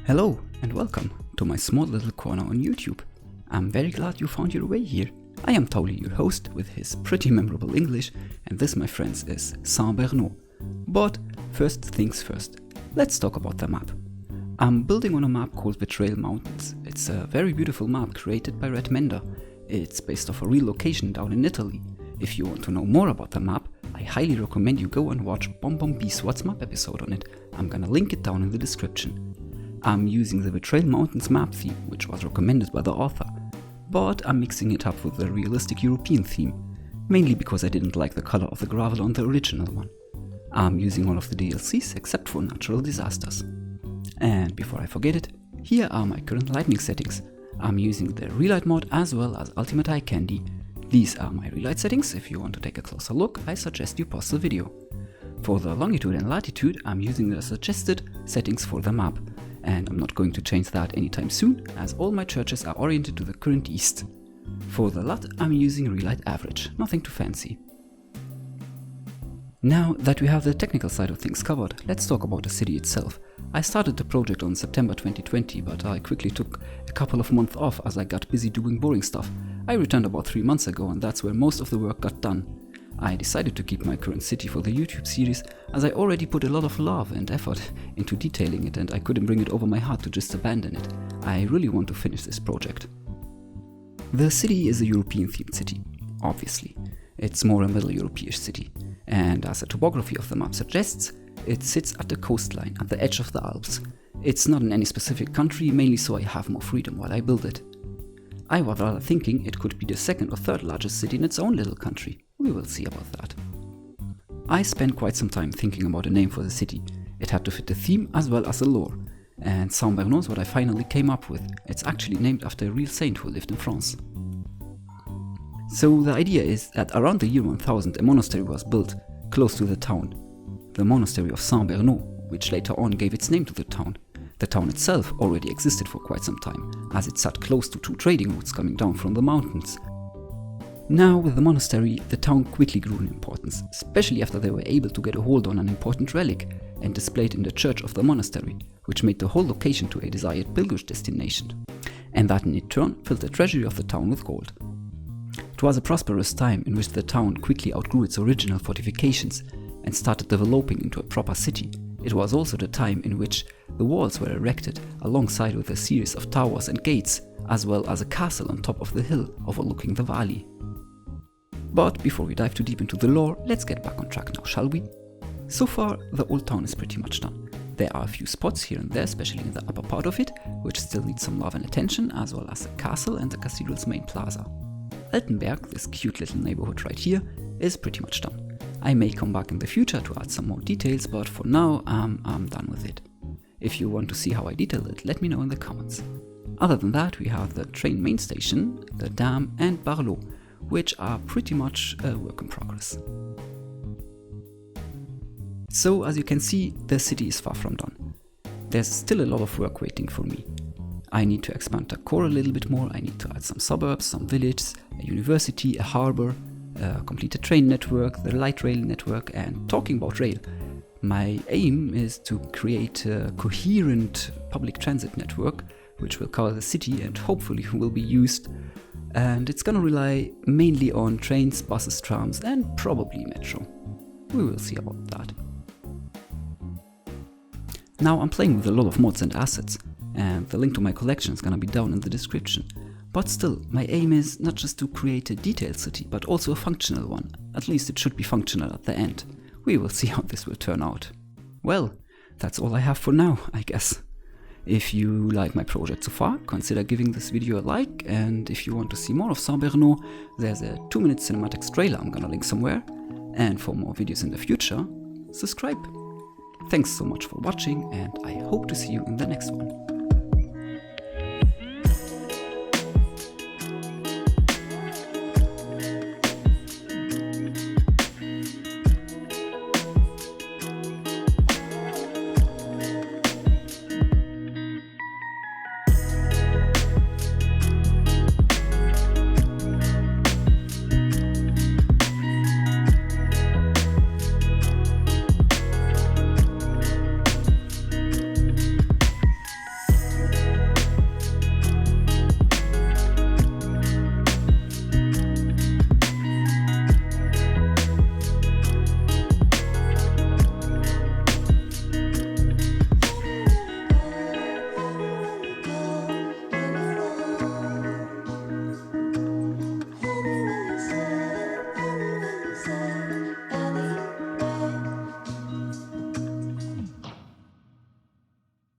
Hello and welcome to my small little corner on YouTube. I'm very glad you found your way here. I am Tauli, your host, with his pretty memorable English, and this, my friends, is Bernò. But first things first, let's talk about the map. I'm building on a map called the Trail Mountains. It's a very beautiful map created by Red Mender. It's based off a real location down in Italy. If you want to know more about the map, I highly recommend you go and watch BonBonBs What's Map episode on it. I'm gonna link it down in the description. I'm using the Trail Mountains map theme, which was recommended by the author, but I'm mixing it up with the realistic European theme, mainly because I didn't like the color of the gravel on the original one. I'm using all of the DLCs except for natural disasters. And before I forget it, here are my current lighting settings. I'm using the Relight mod as well as Ultimate Eye Candy. These are my relight settings. If you want to take a closer look, I suggest you pause the video. For the longitude and latitude, I'm using the suggested settings for the map, and I'm not going to change that anytime soon, as all my churches are oriented to the current east. For the LUT, I'm using Relight Average, nothing too fancy. Now that we have the technical side of things covered, let's talk about the city itself. I started the project on September 2020, but I quickly took a couple of months off as I got busy doing boring stuff. I returned about 3 months ago, and that's where most of the work got done. I decided to keep my current city for the YouTube series, as I already put a lot of love and effort into detailing it, and I couldn't bring it over my heart to just abandon it. I really want to finish this project. The city is a European themed city, obviously. It's more a Middle European city, and as the topography of the map suggests, it sits at the coastline, at the edge of the Alps. It's not in any specific country, mainly so I have more freedom while I build it. I was rather thinking it could be the second or third largest city in its own little country. We will see about that. I spent quite some time thinking about a name for the city. It had to fit the theme as well as the lore. And Bernò is what I finally came up with. It's actually named after a real saint who lived in France. So the idea is that around the year 1000 a monastery was built close to the town. The monastery of Bernò, which later on gave its name to the town. The town itself already existed for quite some time, as it sat close to 2 trading routes coming down from the mountains. Now, with the monastery, the town quickly grew in importance, especially after they were able to get a hold on an important relic and display it in the church of the monastery, which made the whole location to a desired pilgrimage destination, and that in turn filled the treasury of the town with gold. It was a prosperous time in which the town quickly outgrew its original fortifications and started developing into a proper city. It was also the time in which the walls were erected alongside with a series of towers and gates, as well as a castle on top of the hill overlooking the valley. But before we dive too deep into the lore, let's get back on track now, shall we? So far, the old town is pretty much done. There are a few spots here and there, especially in the upper part of it, which still need some love and attention, as well as the castle and the cathedral's main plaza. Altenberg, this cute little neighborhood right here, is pretty much done. I may come back in the future to add some more details, but for now, I'm done with it. If you want to see how I detail it, let me know in the comments. Other than that, we have the train main station, the dam and Bernò, which are pretty much a work in progress. So, as you can see, the city is far from done. There's still a lot of work waiting for me. I need to expand the core a little bit more. I need to add some suburbs, some villages, a university, a harbor, complete a train network, the light rail network, and talking about rail, my aim is to create a coherent public transit network which will cover the city and hopefully will be used, and it's gonna rely mainly on trains, buses, trams, and probably metro. We will see about that. Now I'm playing with a lot of mods and assets, and the link to my collection is gonna be down in the description. But still, my aim is not just to create a detailed city, but also a functional one. At least it should be functional at the end. We will see how this will turn out. Well, that's all I have for now, I guess. If you like my project so far, consider giving this video a like, and if you want to see more of Bernò, there's a 2-minute cinematics trailer I'm gonna link somewhere, and for more videos in the future, subscribe. Thanks so much for watching, and I hope to see you in the next one.